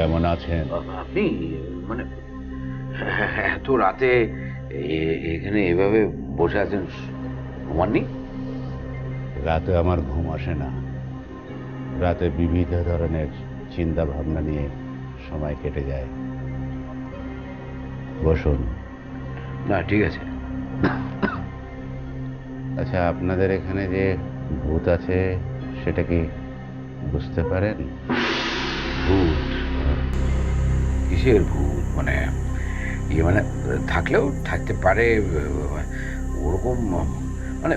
কেমন আছেন? আপনি মানে এত রাতে এখানে এভাবে বসে আছেন, ঘুমাননি? রাতে আমার ঘুম আসে না। রাতে বিবিধ ধরনের চিন্তা ভাবনা নিয়ে সময় কেটে যায়। বসুন। না, ঠিক আছে। আচ্ছা, আপনাদের এখানে যে ভূত আছে সেটা কি বুঝতে পারেন? ভূত? কিসের ভূত? মানে মানে থাকলেও থাকতে পারে, ওরকম মানে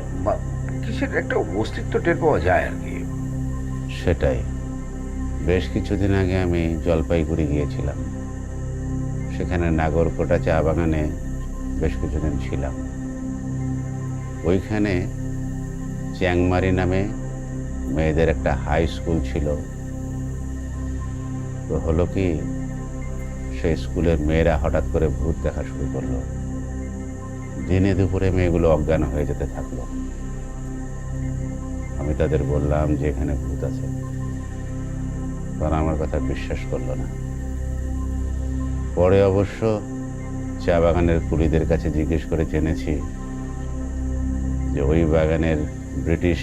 কিসের একটা অস্তিত্ব টের পাওয়া যায় আর কি। সেটাই। বেশ কিছুদিন আগে আমি জলপাইগুড়ি গিয়েছিলাম। সেখানে নাগরকোটা চা বাগানে বেশ কিছুদিন ছিলাম। ওইখানে চ্যাংমারি নামে মেয়েদের একটা হাই স্কুল ছিল। তো হলো কি, সেই স্কুলের মেয়েরা হঠাৎ করে ভূত দেখা শুরু করলো। দিনে দুপুরে মেয়েগুলো অজ্ঞান হয়ে যেতে থাকলো। আমি তাদের বললাম যে এখানে ভূত আছে। তারা আমার কথা বিশ্বাস করলো না। পরে অবশ্য চা বাগানের কুলিদের কাছে জিজ্ঞেস করে জেনেছি যে ওই বাগানের ব্রিটিশ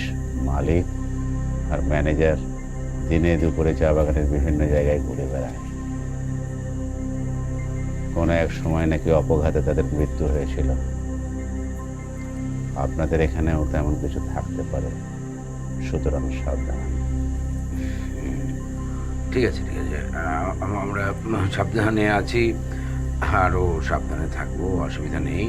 মালিক আর ম্যানেজার দিনে দুপুরে চা বাগানের বিভিন্ন জায়গায় ঘুরে বেড়ায়। কোনো এক সময় নাকি অপঘাতে তাদের মৃত্যু হয়েছিল। আপনাদের এখানেও তেমন কিছু থাকতে পারে, সুতরাং সাবধান। ঠিক আছে, ঠিক আছে, আমরা সাবধানে আছি, আরও সাবধানে থাকবো, অসুবিধা নেই।